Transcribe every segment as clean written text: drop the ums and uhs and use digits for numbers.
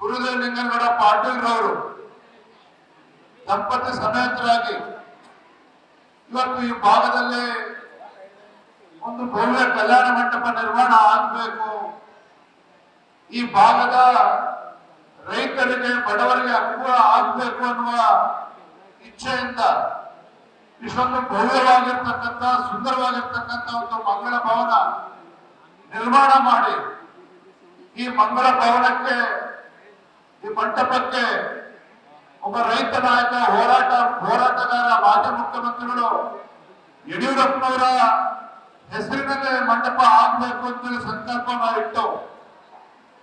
ಗುರುದೇವ್ ನಿಂಗನಗೌಡ ಪಾಟೀಲ್ ರವರು ದಂಪತಿ ಸಮೇತರಾಗಿ ಇವತ್ತು ಈ ಭಾಗದಲ್ಲಿ ಒಂದು ಭವ್ಯ ಕಲ್ಯಾಣ ಮಂಟಪ ನಿರ್ಮಾಣ ಆಗಬೇಕು, ಈ ಭಾಗದ ರೈತರಿಗೆ ಬಡವರಿಗೆ ಅನುಕೂಲ ಆಗಬೇಕು ಅನ್ನುವ ಇಚ್ಛೆಯಿಂದ ಇಷ್ಟೊಂದು ಭವ್ಯವಾಗಿರ್ತಕ್ಕಂಥ ಸುಂದರವಾಗಿರ್ತಕ್ಕಂಥ ಒಂದು ಮಂಗಳ ಭವನ ನಿರ್ಮಾಣ ಮಾಡಿ ಈ ಮಂಗಳ ಭವನಕ್ಕೆ ಈ ಮಂಟಪಕ್ಕೆ ಒಬ್ಬ ರೈತ ನಾಯಕ ಹೋರಾಟಗಾರ ಮಾಜಿ ಮುಖ್ಯಮಂತ್ರಿಗಳು ಯಡಿಯೂರಪ್ಪನವರ ಹೆಸರಿನಲ್ಲೇ ಮಂಟಪ ಆಗಬೇಕು ಅಂತೇಳಿ ಸಂಕಲ್ಪ ಇಟ್ಟು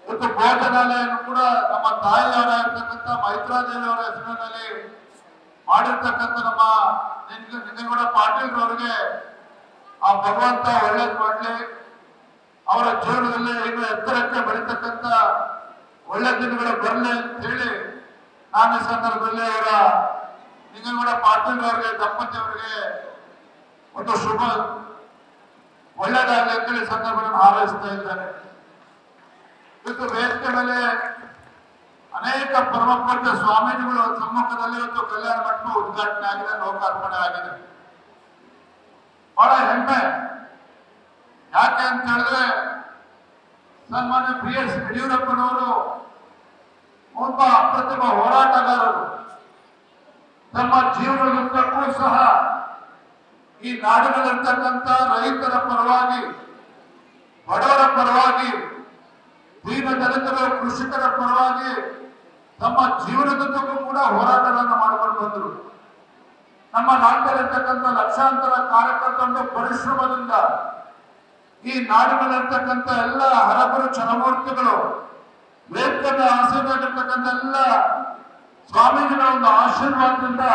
ಇವತ್ತು ಭೋಜನಾಲಯನು ಕೂಡ ನಮ್ಮ ತಾಯಿಯವರಾಗಿರ್ತಕ್ಕಂಥ ಮೈತ್ರಾದೇವಿ ಅವರ ಹೆಸರಿನಲ್ಲಿ ಮಾಡಿರ್ತಕ್ಕಂಥ ನಮ್ಮ ನಿಂಗನಗೌಡ ಪಾಟೀಲ್ ಅವರಿಗೆ ಆ ಭಗವಂತ ಒಳ್ಳೇದು ಮಾಡಲಿ, ಅವರ ಜೀವನದಲ್ಲಿ ಇನ್ನು ಎತ್ತರಕ್ಕೆ ಬೆಳೀತಕ್ಕಂಥ ಒಳ್ಳೆ ದಿನಗಳು ಬರಲಿ ಅಂತ ಹೇಳಿ ನಾನು ಈ ಸಂದರ್ಭದಲ್ಲಿ ಅವರ ನಿಂಗನಗೌಡ ಪಾಟೀಲ್ ಅವರಿಗೆ ದಂಪತಿಯವರಿಗೆ ಒಂದು ಶುಭ ಒಳ್ಳೆಯದಾಗಲಿ ಅಂತೇಳಿ ಸಂದರ್ಭವನ್ನು ಹಾರೈಸ್ತಾ ಇದ್ದಾರೆ. ಇವತ್ತು ವೇದಿಕೆ ಮೇಲೆ ಅನೇಕ ಪರಮಪೂಜ್ಯ ಸ್ವಾಮೀಜಿಗಳು ಸಮ್ಮುಖದಲ್ಲಿ ಇವತ್ತು ಕಲ್ಯಾಣ ಮಂಟಪ ಉದ್ಘಾಟನೆ ಆಗಿದೆ, ಲೋಕಾರ್ಪಣೆ ಆಗಿದೆ. ಬಹಳ ಹೆಮ್ಮೆ. ಯಾಕೆ ಅಂತ ಹೇಳಿದ್ರೆ ಸನ್ಮಾನ್ಯ BS ಯಡಿಯೂರಪ್ಪನವರು ಒಬ್ಬ ಅಪ್ರತಿಮ ಹೋರಾಟಗಾರರು. ತಮ್ಮ ಜೀವನದುದ್ದಕ್ಕೂ ಸಹ ಈ ನಾಡಿನಲ್ಲಿರ್ತಕ್ಕಂಥ ರೈತರ ಪರವಾಗಿ, ಬಡವರ ಪರವಾಗಿ, ದೀನ ದಲಿತರ ಕೃಷಿಕರ ಪರವಾಗಿ ತಮ್ಮ ಜೀವನದುದ್ದಕ್ಕೂ ಕೂಡ ಹೋರಾಟಗಳನ್ನು ಮಾಡಿಕೊಂಡು ಬಂದರು. ನಮ್ಮ ನಾಡಿನಲ್ಲಿರ್ತಕ್ಕಂಥ ಲಕ್ಷಾಂತರ ಕಾರ್ಯಕರ್ತರು ಪರಿಶ್ರಮದಿಂದ ಈ ನಾಡಿನಲ್ಲಿರ್ತಕ್ಕಂಥ ಎಲ್ಲ ಹರಬರು ಚರಮೂರ್ತಿಗಳು ವೇದಿಕೆಯ ಆಸೀನವಾಗಿರ್ತಕ್ಕಂಥ ಎಲ್ಲ ಸ್ವಾಮೀಜಿಗಳ ಒಂದು ಆಶೀರ್ವಾದದಿಂದ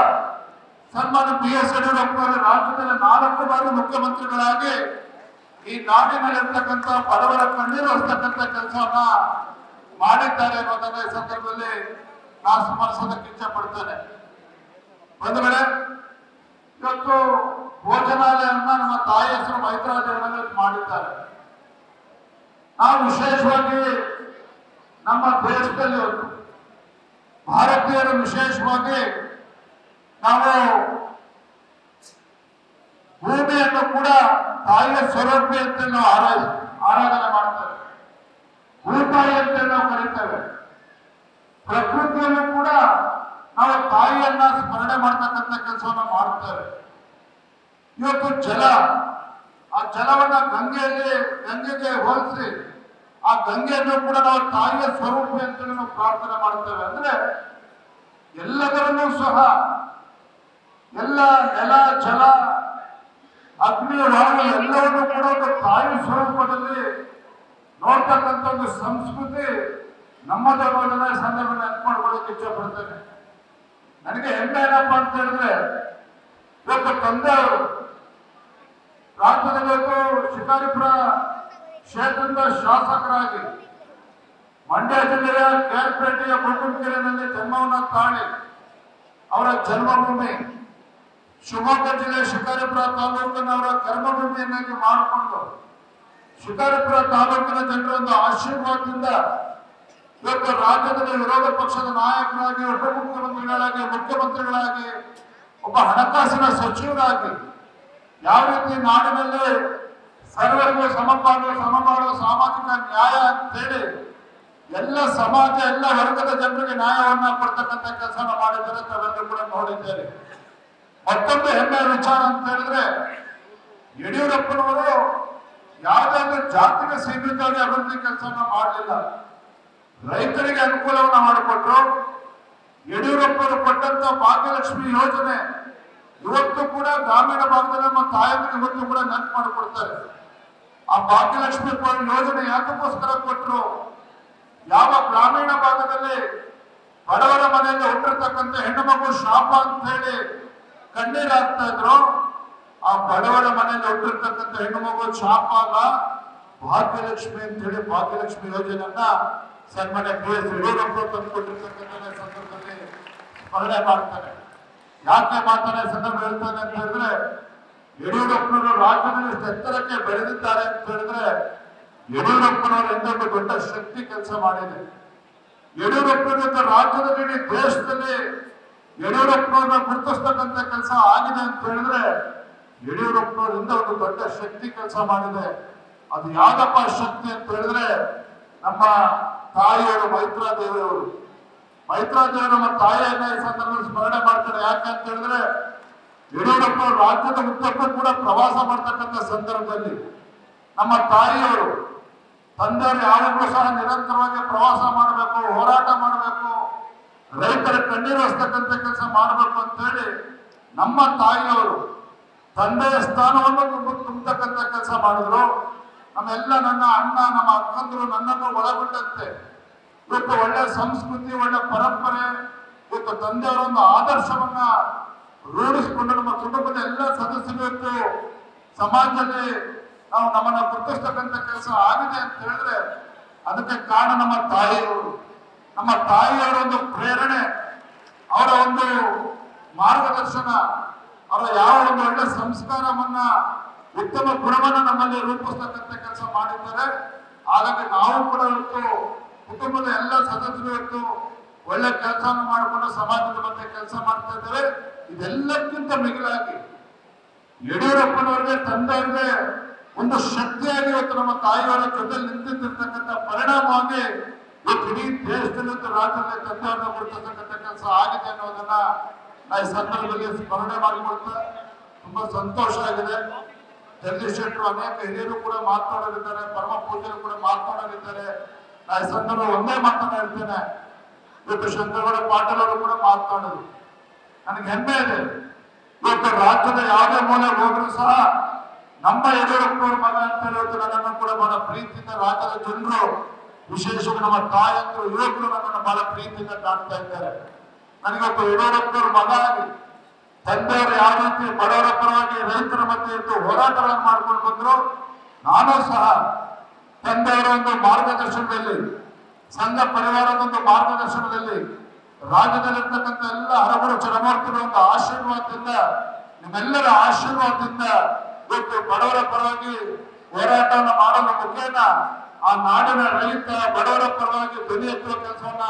ಸನ್ಮಾನ್ಯ BS ಯಡಿಯೂರಪ್ಪನವರು ರಾಜ್ಯದಲ್ಲಿ 4 ಬಾರಿ ಮುಖ್ಯಮಂತ್ರಿಗಳಾಗಿ ಈ ನಾಡಿನಲ್ಲಿರ್ತಕ್ಕಂಥ ಬಡವರ ಕಣ್ಣೀರು ಹರಿಸ್ತಕ್ಕಂಥ ಕೆಲಸವನ್ನ ಮಾಡಿದ್ದಾರೆ ಅನ್ನೋದನ್ನ ಈ ಸಂದರ್ಭದಲ್ಲಿ ನಾನು ಸ್ಮರಿಸೋದಕ್ಕೆ ಇಚ್ಛೆ ಪಡ್ತೇನೆ. ಬಂಧುಗಳೇ, ಇವತ್ತು ಭೋಜನಾಲಯವನ್ನ ನಮ್ಮ ತಾಯಿ ಹೆಸರು ಮೈತ್ರಾದೇವಿಯಲ್ಲಿ ಮಾಡಿದ್ದಾರೆ. ನಾವು ವಿಶೇಷವಾಗಿ ನಮ್ಮ ದೇಶದಲ್ಲಿ ಭಾರತೀಯರು ವಿಶೇಷವಾಗಿ ನಾವು ಭೂಮಿಯನ್ನು ಕೂಡ ತಾಯಿಯ ಸ್ವರೂಪಿ ಅಂತ ನಾವು ಆರಾಧನೆ ಮಾಡ್ತೇವೆ, ಭೂತಾಯಿ ಅಂತ ನಾವು ಕರೀತೇವೆ. ಪ್ರಕೃತಿಯನ್ನು ಕೂಡ ನಾವು ತಾಯಿಯನ್ನ ಸ್ಮರಣೆ ಮಾಡ್ತಕ್ಕಂಥ ಕೆಲಸವನ್ನ ಮಾಡ್ತೇವೆ. ಇವತ್ತು ಜಲ, ಆ ಜಲವನ್ನ ಗಂಗೆಗೆ ಹೋಲಿಸಿ ಆ ಗಂಗೆಯನ್ನು ಕೂಡ ನಾವು ತಾಯಿಯ ಸ್ವರೂಪಿ ಅಂತೇಳಿ ನಾವು ಪ್ರಾರ್ಥನೆ ಮಾಡ್ತೇವೆ. ಅಂದ್ರೆ ಎಲ್ಲದರಲ್ಲೂ ಸಹ ಎಲ್ಲ ನೆಲ, ಜಲ, ಅಗ್ನಿ, ವಾಯು ಎಲ್ಲವನ್ನೂ ಕೂಡ ಒಂದು ತಾಯಿ ಸ್ವರೂಪದಲ್ಲಿ ನೋಡ್ತಕ್ಕಂಥ ಒಂದು ಸಂಸ್ಕೃತಿ ನಮ್ಮದನ್ನ ಸಂದರ್ಭ ನೆನಪುಕೊಳ್ಳೋಕೆ ಇಚ್ಛೆ ಪಡ್ತೇನೆ. ನನಗೆ ಹೆಮ್ಮೆ ಏನಪ್ಪ ಅಂತ ಹೇಳಿದ್ರೆ ಇವತ್ತು ತಂದೆ ಅವರು ರಾಜ್ಯದಲ್ಲಿ ಶಿಕಾರಿಪುರ ಕ್ಷೇತ್ರದ ಶಾಸಕರಾಗಿ ಮಂಡ್ಯ ಜಿಲ್ಲೆಯ ಕೇರ್ಪೇಟೆಯ ಬುಕ್ಕುಂಕೆರೆಯಲ್ಲಿ ಜನ್ಮವನ್ನು ತಾಳಿ ಅವರ ಜನ್ಮಭೂಮಿ, ಶಿವಮೊಗ್ಗ ಜಿಲ್ಲೆ ಶಿಕಾರಿಪುರ ತಾಲೂಕಿನ ಅವರ ಕರ್ಮಭೂಮಿಯನ್ನಾಗಿ ಮಾಡಿಕೊಂಡು ಶಿಕಾರಿಪುರ ತಾಲೂಕಿನ ಜನರ ಒಂದು ಆಶೀರ್ವಾದದಿಂದ ಇವತ್ತು ರಾಜ್ಯದಲ್ಲಿ ವಿರೋಧ ಪಕ್ಷದ ನಾಯಕರಾಗಿ, ಉಪಮುಖ್ಯಮಂತ್ರಿಗಳಾಗಿ, ಮುಖ್ಯಮಂತ್ರಿಗಳಾಗಿ, ಒಬ್ಬ ಹಣಕಾಸಿನ ಸಚಿವರಾಗಿ ಯಾವ ರೀತಿ ನಾಡಿನಲ್ಲಿ ಸರ್ವರಿಗೂ ಸಮಮಾಡುವ ಸಾಮಾಜಿಕ ನ್ಯಾಯ ಅಂತೇಳಿ ಎಲ್ಲ ಸಮಾಜ, ಎಲ್ಲ ವರ್ಗದ ಜನರಿಗೆ ನ್ಯಾಯವನ್ನ ಕೊಡ್ತಕ್ಕಂಥ ಕೆಲಸನ ಮಾಡಿದ್ದಾರೆ. ತಾವೆಲ್ಲರೂ ಕೂಡ ನೋಡಿದ್ದೇವೆ. ಮತ್ತೊಂದು ಹೆಮ್ಮೆಯ ವಿಚಾರ ಅಂತ ಹೇಳಿದ್ರೆ ಯಡಿಯೂರಪ್ಪನವರು ಯಾವುದೇ ಜಾತಿಗೆ ಸೀಮಿತವಾಗಿ ಅಭಿವೃದ್ಧಿ ಕೆಲಸವನ್ನ ಮಾಡಲಿಲ್ಲ, ರೈತರಿಗೆ ಅನುಕೂಲವನ್ನ ಮಾಡಿಕೊಟ್ರು. ಯಡಿಯೂರಪ್ಪರು ಕೊಟ್ಟಂತ ಭಾಗ್ಯಲಕ್ಷ್ಮಿ ಯೋಜನೆ ಇವತ್ತು ಕೂಡ ಗ್ರಾಮೀಣ ಭಾಗದಲ್ಲಿ ನಮ್ಮ ತಾಯಂದಿರಿಗೆ ಇವತ್ತು ಕೂಡ ನೆನಪು ಮಾಡಿಕೊಡ್ತಾರೆ. ಆ ಭಾಗ್ಯಲಕ್ಷ್ಮಿ ಯೋಜನೆ ಯಾಕಕ್ಕೋಸ್ಕರ ಕೊಟ್ಟರು? ಯಾವ ಗ್ರಾಮೀಣ ಭಾಗದಲ್ಲಿ ಬಡವರ ಮನೆಯಲ್ಲಿ ಹುಟ್ಟಿರ್ತಕ್ಕಂಥ ಹೆಣ್ಣು ಮಗು ಶಾಪ ಅಂತ ಹೇಳಿ ಕಣ್ಣೀರಾಗ್ತಾ ಇದ್ರು, ಆ ಬಡವರ ಮನೆಯಲ್ಲಿ ಹುಟ್ಟಿರ್ತಕ್ಕಂಥ ಹೆಣ್ಣು ಮಗು ಶಾಪ ಅಲ್ಲ, ಭಾಗ್ಯಲಕ್ಷ್ಮಿ ಅಂತ ಹೇಳಿ ಭಾಗ್ಯಲಕ್ಷ್ಮಿ ಯೋಜನೆಯನ್ನ ಸನ್ಮಾನ್ಯ BS ಯಡಿಯೂರಪ್ಪರು ತಂದುಕೊಟ್ಟಿರ್ತಕ್ಕಂಥ ಸಂದರ್ಭದಲ್ಲಿ ಸ್ಮರಣೆ ಮಾಡ್ತಾರೆ. ಯಾಕೆ ಮಾತಾಡೋ ಸಂದರ್ಭ ಹೇಳ್ತಾನೆ ಅಂತ ಹೇಳಿದ್ರೆ ಯಡಿಯೂರಪ್ಪನವರು ರಾಜ್ಯದಲ್ಲಿ ಎಷ್ಟು ಎತ್ತರಕ್ಕೆ ಬೆಳೆದಿದ್ದಾರೆ ಅಂತ ಹೇಳಿದ್ರೆ ಯಡಿಯೂರಪ್ಪನವರು ಎಂದೊಂದು ದೊಡ್ಡ ಶಕ್ತಿ ಕೆಲಸ ಮಾಡಿದೆ. ಯಡಿಯೂರಪ್ಪನವರ ರಾಜ್ಯದಲ್ಲಿ ಇಡೀ ದೇಶದಲ್ಲಿ ಯಡಿಯೂರಪ್ಪನವ್ರನ್ನ ಗುರುತಿಸ್ತಕ್ಕಂಥ ಕೆಲಸ ಆಗಿದೆ ಅಂತ ಹೇಳಿದ್ರೆ ಯಡಿಯೂರಪ್ಪನವರಿಂದ ಒಂದು ದೊಡ್ಡ ಶಕ್ತಿ ಕೆಲಸ ಮಾಡಿದೆ. ಅದು ಯಾವ್ದಪ್ಪ ಶಕ್ತಿ ಅಂತ ಹೇಳಿದ್ರೆ ನಮ್ಮ ತಾಯಿಯವರು ಮೈತ್ರಾದೇವಿಯವರು. ಮೈತ್ರಾದೇವಿ ನಮ್ಮ ತಾಯಿಯನ್ನ ಈ ಸಂದರ್ಭದಲ್ಲಿ ಸ್ಮರಣೆ ಮಾಡ್ತಾರೆ. ಯಾಕೆ ಅಂತ ಹೇಳಿದ್ರೆ ಯಡಿಯೂರಪ್ಪ ರಾಜ್ಯದ ಉದ್ದಕ್ಕೂ ಕೂಡ ಪ್ರವಾಸ ಮಾಡ್ತಕ್ಕಂಥ ಸಂದರ್ಭದಲ್ಲಿ ನಮ್ಮ ತಾಯಿಯವರು ತಂದೆಯವರು ಯಾವಾಗಲೂ ಸಹ ನಿರಂತರವಾಗಿ ಪ್ರವಾಸ ಮಾಡಬೇಕು, ಹೋರಾಟ ಮಾಡಬೇಕು, ರೈತರ ಕಣ್ಣೀರು ಹರಿಸ್ತಕ್ಕಂಥ ಕೆಲಸ ಮಾಡಬೇಕು ಅಂತ ಹೇಳಿ ನಮ್ಮ ತಾಯಿಯವರು ತಂದೆಯ ಸ್ಥಾನವನ್ನು ತುಂಬತಕ್ಕಂಥ ಕೆಲಸ ಮಾಡಿದ್ರು. ನಮ್ಮೆಲ್ಲ ನನ್ನ ಅಣ್ಣ ನಮ್ಮ ಅಕ್ಕಂದರು ನನ್ನನ್ನು ಒಳಗೊಂಡಂತೆ ಇವತ್ತು ಒಳ್ಳೆ ಸಂಸ್ಕೃತಿ, ಒಳ್ಳೆ ಪರಂಪರೆ, ಇವತ್ತು ತಂದೆಯವರ ಒಂದು ಆದರ್ಶವನ್ನ ರೂಢಿಸಿಕೊಂಡು ನಮ್ಮ ಕುಟುಂಬದ ಎಲ್ಲ ಸದಸ್ಯರು ಇವತ್ತು ಸಮಾಜದಲ್ಲಿ ನಾವು ನಮ್ಮನ್ನ ಗುರುತಿಸ್ತಕ್ಕಂಥ ಕೆಲಸ ಆಗಿದೆ ಅಂತ ಹೇಳಿದ್ರೆ ಅದಕ್ಕೆ ಕಾರಣ ನಮ್ಮ ತಾಯಿಯವರು. ನಮ್ಮ ತಾಯಿಯವರ ಒಂದು ಪ್ರೇರಣೆ, ಅವರ ಒಂದು ಮಾರ್ಗದರ್ಶನ, ಅವರ ಯಾವ ಒಂದು ಒಳ್ಳೆ ಸಂಸ್ಕಾರವನ್ನ, ಉತ್ತಮ ಗುಣವನ್ನ ನಮ್ಮಲ್ಲಿ ರೂಪಿಸ್ತಕ್ಕಂಥ ಕೆಲಸ ಮಾಡಿದ್ದಾರೆ. ಹಾಗಾಗಿ ನಾವು ಕೂಡ ಇವತ್ತು ಕುಟುಂಬದ ಎಲ್ಲ ಸದಸ್ಯರು ಇವತ್ತು ಒಳ್ಳೆ ಕೆಲಸವನ್ನು ಮಾಡಿಕೊಂಡು ಸಮಾಜದ ಬಗ್ಗೆ ಕೆಲಸ ಮಾಡ್ತಾ ಇದ್ದೇವೆ. ಇದೆಲ್ಲಕ್ಕಿಂತ ಮಿಗಿಲಾಗಿ ಯಡಿಯೂರಪ್ಪನವರಿಗೆ ತಂದೆಯವರಿಗೆ ಒಂದು ಶಕ್ತಿಯಾಗಿ ಇವತ್ತು ನಮ್ಮ ತಾಯಿಯವರ ಜೊತೆ ನಿಂತಿರ್ತಕ್ಕಂಥ ಪರಿಣಾಮವಾಗಿ ಇವತ್ತು ಇಡೀ ದೇಶದಲ್ಲಿ ರಾಜ್ಯದಲ್ಲಿ ತಂದೆಯವರನ್ನ ಗುರುತಿಸ್ತಕ್ಕಂಥ ಕೆಲಸ ಆಗಿದೆ ಅನ್ನೋದನ್ನ ನಾ ಈ ಸಂದರ್ಭದಲ್ಲಿ ಸ್ಮರಣೆ ಮಾಡಿಕೊಳ್ತಾ ತುಂಬಾ ಸಂತೋಷ ಆಗಿದೆ. ಜಗದೀಶ್ ಶೆಟ್ಟರು ಅನೇಕ ಹಿರಿಯರು ಕೂಡ ಮಾತನಾಡಲಿದ್ದಾರೆ, ಪರಮ ಪೂಜ್ಯರು ಕೂಡ ಮಾತನಾಡಲಿದ್ದಾರೆ. ನಾ ಈ ಸಂದರ್ಭ ಒಂದೇ ಮಾತನ್ನ ಹೇಳ್ತೇನೆ, ಇವತ್ತು ಶಂಕರಗೌಡ ಪಾಟೀಲ್ ಅವರು ಕೂಡ ಮಾತನಾಡಿದ್ರು. ನನಗೆ ಹೆಮ್ಮೆ ಇದೆ, ಇವತ್ತು ರಾಜ್ಯದ ಯಾವುದೇ ಮೂಲೆ ಹೋದ್ರು ಸಹ ನಮ್ಮ ಯಡಿಯೂರಪ್ಪನವ್ರ ಮಗ ಅಂತ ಹೇಳಿ ನನ್ನನ್ನು ಕೂಡ ಬಹಳ ಪ್ರೀತಿಯಿಂದ ರಾಜ್ಯದ ಜನರು, ವಿಶೇಷವಾಗಿ ನಮ್ಮ ತಾಯಂದರು, ಯುವಕರು ನನ್ನನ್ನು ಬಹಳ ಪ್ರೀತಿಯಿಂದ ಕಾಣ್ತಾ ಇದ್ದಾರೆ. ನನಗೊತ್ತು ಯಡಿಯೂರಪ್ಪನವ್ರ ಮಗ ಆಗಿ ತಂದೆಯವರು ಯಾವ ರೀತಿ ಬಡವರ ಪರವಾಗಿ ರೈತರ ಮಧ್ಯೆ ಇದ್ದು ಹೋರಾಟಗಳನ್ನು ಮಾಡ್ಕೊಂಡು ಬಂದ್ರು, ನಾನು ಸಹ ತಂದೆಯವರ ಒಂದು ಮಾರ್ಗದರ್ಶನದಲ್ಲಿ, ಸಂಘ ಪರಿವಾರದ ಒಂದು ಮಾರ್ಗದರ್ಶನದಲ್ಲಿ, ರಾಜ್ಯದಲ್ಲಿರ್ತಕ್ಕಂಥ ಎಲ್ಲ ಹರಗುರು ಚರಮೂರ್ತಿಗಳ ಒಂದು ಆಶೀರ್ವಾದದಿಂದ, ನಿಮ್ಮೆಲ್ಲರ ಆಶೀರ್ವಾದದಿಂದ ಇವತ್ತು ಬಡವರ ಪರವಾಗಿ ಹೋರಾಟವನ್ನು ಮಾಡಲು ಮುಖೇನ ಆ ನಾಡಿನ ರೈತ ಬಡವರ ಪರವಾಗಿ ಧ್ವನಿ ಎತ್ತುವ ಕೆಲಸವನ್ನ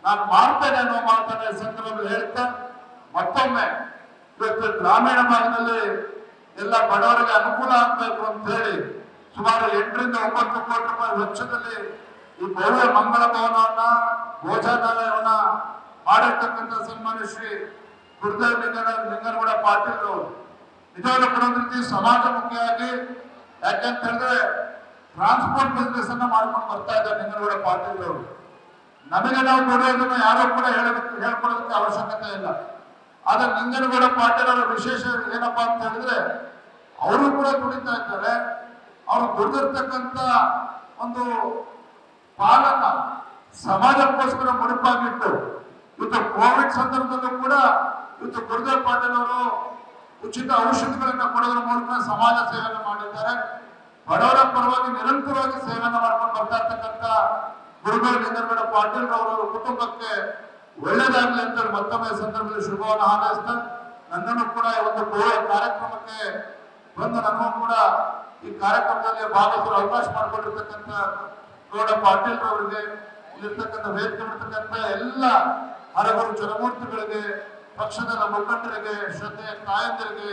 ನಾನು ಮಾಡ್ತೇನೆ ಅನ್ನೋ ಮಾತನ್ನ ಈ ಸಂದರ್ಭದಲ್ಲಿ ಹೇಳ್ತಾ, ಮತ್ತೊಮ್ಮೆ ಇವತ್ತು ಗ್ರಾಮೀಣ ಭಾಗದಲ್ಲಿ ಎಲ್ಲ ಬಡವರಿಗೆ ಅನುಕೂಲ ಆಗ್ಬೇಕು ಅಂತ ಹೇಳಿ ಸುಮಾರು 8 ರಿಂದ 9 ಕೋಟಿ ರೂಪಾಯಿ ವೆಚ್ಚದಲ್ಲಿ ಈ ಭವ್ಯ ಮಂಗಳ ಭವನವನ್ನ, ಭೋಜನಾಲಯವನ್ನ ಮಾಡಿರ್ತಕ್ಕಂಥ ಸನ್ಮಾನ್ಯ ಶ್ರೀ ಗುರುದೇವ್ ಲಿಂಗನಗೌಡ ಪಾಟೀಲ್ ಅವರು ನಿಜವಾಗ್ಲೂ ಕೂಡ ಒಂದು ರೀತಿ ಸಮಾಜಮುಖಿಯಾಗಿ, ಯಾಕೆಂತ ಹೇಳಿದ್ರೆ ಟ್ರಾನ್ಸ್ಪೋರ್ಟ್ ಬಿಸ್ನೆಸ್ ಅನ್ನ ಮಾಡ್ಕೊಂಡು ಬರ್ತಾ ಇದ್ದಾರೆ ಲಿಂಗನಗೌಡ ಪಾಟೀಲ್ ಅವರು. ನಮಗೆ ನಾವು ದುಡಿಯೋದನ್ನ ಯಾರು ಕೂಡ ಹೇಳ್ಕೊಳ್ಳೋದಕ್ಕೆ ಅವಶ್ಯಕತೆ ಇಲ್ಲ. ಆದ್ರೆ ಲಿಂಗನಗೌಡ ಪಾಟೀಲ್ ಅವರ ವಿಶೇಷ ಏನಪ್ಪಾ ಅಂತ ಹೇಳಿದ್ರೆ ಅವರು ಕೂಡ ದುಡಿತಾ ಇದ್ದಾರೆ. ಅವರು ದುಡಿದಿರ್ತಕ್ಕಂಥ ಒಂದು ಪಾಲನ ಸಮಾಜಕ್ಕೋಸ್ಕರ ಮುಡಿಪಾಗಿಟ್ಟು ಇವತ್ತು ಕೋವಿಡ್ ಸಂದರ್ಭದಲ್ಲೂ ಕೂಡ ಇವತ್ತು ಗುರುದೇವ್ ಪಾಟೀಲ್ ಅವರು ಉಚಿತ ಔಷಧಿಗಳನ್ನ ಕೊಡೋದ್ರ ಮೂಲಕ ಸಮಾಜ ಸೇವೆಯನ್ನು ಮಾಡಿದ್ದಾರೆ. ಬಡವರ ಪರವಾಗಿ ನಿರಂತರವಾಗಿ ಸೇವೆಯನ್ನು ಮಾಡ್ಕೊಂಡು ಬರ್ತಾ ಇರ್ತಕ್ಕಂಥ ಗುರುದೇವ್ ಲಿಂಗನಗೌಡ ಪಾಟೀಲ್ ಅವರ ಕುಟುಂಬಕ್ಕೆ ಒಳ್ಳೇದಾಗ್ಲಿ ಅಂತ ಮತ್ತೊಮ್ಮೆ ಸಂದರ್ಭದಲ್ಲಿ ಶುಭವನ್ನು ಹಾರೈಸ್ತಾ, ನನ್ನನ್ನು ಕೂಡ ಈ ಒಂದು ಭವ್ಯ ಕಾರ್ಯಕ್ರಮಕ್ಕೆ ಬಂದು ನನಗೂ ಕೂಡ ಈ ಕಾರ್ಯಕ್ರಮದಲ್ಲಿ ಭಾಗವಹಿಸಲು ಅವಕಾಶ ಮಾಡಿಕೊಂಡಿರ್ತಕ್ಕಂಥ ಗೌಡ ಪಾಟೀಲ್ ಅವರಿಗೆ, ಇಲ್ಲಿರ್ತಕ್ಕಂಥ ವೇದಿಕೆ ಇರ್ತಕ್ಕಂಥ ಎಲ್ಲ ಹರಗುರು ಚರಮೂರ್ತಿಗಳಿಗೆ, ಪಕ್ಷದ ಮುಖಂಡರಿಗೆ, ಶ್ರದ್ಧೆಯ ತಾಯಂದಿರಿಗೆ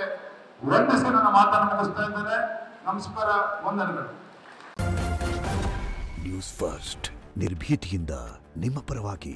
ವಂದಿಸಿ ನನ್ನ ಮಾತನ್ನು ಮುಗಿಸ್ತಾ ಇದ್ದೇನೆ. ನಮಸ್ಕಾರ, ವಂದನೆಗಳು. ನ್ಯೂಸ್ ಫಸ್ಟ್ ನಿರ್ಭೀತಿಯಿಂದ ನಿಮ್ಮ ಪರವಾಗಿ.